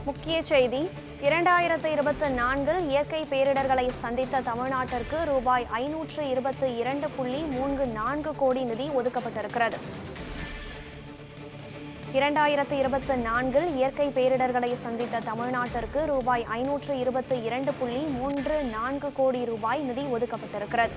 முக்கிய செய்தி 2024 இயற்கை பேரிடர்களை சந்தித்த தமிழ்நாட்டிற்கு ரூபாய் 522.34 கோடி நிதி ஒதுக்கப்பட்டிருக்கிறது. 2024 இயற்கை பேரிடர்களை சந்தித்த தமிழ்நாட்டிற்கு ரூபாய் 522.34 கோடி ரூபாய் நிதி ஒதுக்கப்பட்டிருக்கிறது.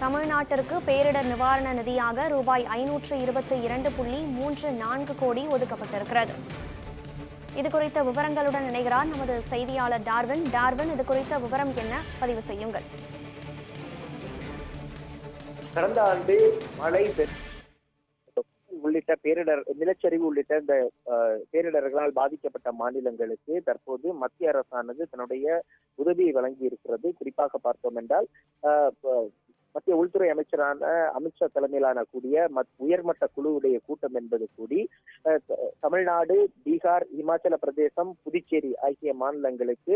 தமிழ்நாட்டிற்கு பேரிடர் நிவாரண நிதியாக ரூபாய் 522.34 கோடி ஒதுக்கப்பட்டிருக்கிறது. இது குறித்த விவரங்களுடன் இணைகிறார் நமது செய்தியாளர் டார்வின். டார்வின், இது குறித்த விவரம் என்ன? பதிவு செய்யுங்கள். கடந்த ஆண்டு மழை உள்ளிட்ட பேரிடர், நிலச்சரிவு உள்ளிட்ட இந்த பேரிடர்களால் பாதிக்கப்பட்ட மாநிலங்களுக்கு தற்போது மத்திய அரசானது தன்னுடைய உதவியை வழங்கி இருக்கிறது. குறிப்பாக பார்த்தோம் என்றால் மத்திய உள்துறை அமைச்சரான அமித்ஷா தலைமையிலான கூடிய உயர்மட்ட குழுவுடைய கூட்டம் என்பது கூடி தமிழ்நாடு, பீகார், இமாச்சல பிரதேசம், புதுச்சேரி ஆகிய மாநிலங்களுக்கு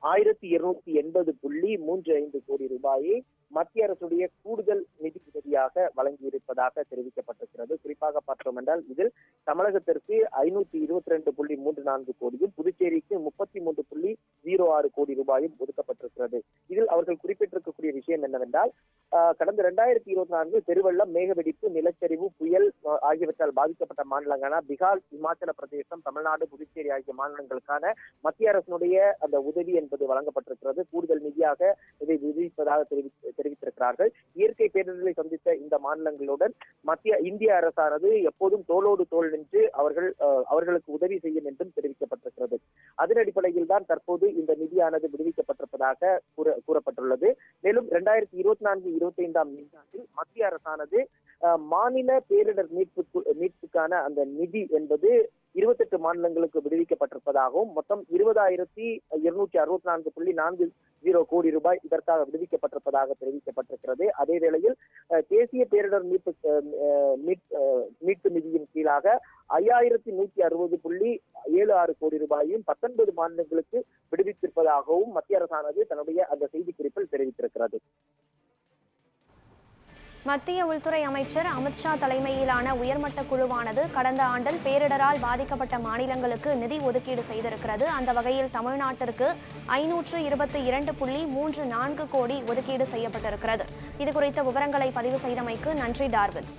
1280.35 கோடி ரூபாயை மத்திய அரசுடைய கூடுதல் நிதி உதவியாக வழங்கியிருப்பதாக தெரிவிக்கப்பட்டிருக்கிறது. குறிப்பாக பார்த்தோம் என்றால் இதில் தமிழகத்திற்கு 522.34 கோடியும், புதுச்சேரிக்கு 33.06 கோடி ரூபாயும் ஒதுக்கப்பட்டிருக்கிறது. இதில் அவர்கள் குறிப்பிட்டிருக்கக்கூடிய விஷயம் என்னவென்றால், கடந்த 2024 பெருவெள்ளம், மேகவெடிப்பு, நிலச்சரிவு, புயல் ஆகியவற்றால் பாதிக்கப்பட்ட மாநிலங்களான பீகார், இமாச்சல பிரதேசம், தமிழ்நாடு, புதுச்சேரி ஆகிய மாநிலங்களுக்கான மத்திய அரசினுடைய அந்த உதவி என்பது வழங்கப்பட்டிருக்கிறது. கூடுதல் நிதியாக இதை விதிப்பதாக தெரிவித்திருக்கிறார்கள். இயற்கை பேரிடர்களை சந்தித்த இந்த மாநிலங்களுடன் இந்திய அரசானது எப்போதும் தோளோடு தோள் நின்று அவர்களுக்கு உதவி செய்யும் என்றும் தெரிவிக்கப்பட்டிருக்கிறது. அதன் அடிப்படையில் தான் தற்போது இந்த நிதியானது விடுவிக்கப்பட்டிருப்பதாக கூறப்பட்டுள்ளது. மேலும் 2024-25 நிதியாண்டில் மத்திய அரசானது மாநில பேரிடர் மீட்புக்கான அந்த நிதி என்பது 28 மாநிலங்களுக்கு விடுவிக்கப்பட்டிருப்பதாகவும், மொத்தம் 20,264.40 கோடி ரூபாய் இதற்காக விடுவிக்கப்பட்டிருப்பதாக தெரிவிக்கப்பட்டிருக்கிறது. அதே வேளையில் தேசிய பேரிடர் மீட்பு நிதியின் கீழாக 5,160.76 கோடி ரூபாயும் 19 மாநிலங்களுக்கு விடுவித்திருப்பதாகவும் மத்திய அரசானது தன்னுடைய அந்த செய்திக்குறிப்பில் தெரிவித்திருக்கிறது. மத்திய உள்துறை அமைச்சர் அமித்ஷா தலைமையிலான உயர்மட்ட குழுவானது கடந்த ஆண்டில் பேரிடரால் பாதிக்கப்பட்ட மாநிலங்களுக்கு நிதி ஒதுக்கீடு செய்திருக்கிறது. அந்த வகையில் தமிழ்நாட்டிற்கு 522.34 கோடி ஒதுக்கீடு செய்யப்பட்டிருக்கிறது. இது குறித்த விவரங்களை பதிவு செய்தமைக்கு நன்றி டார்வின்.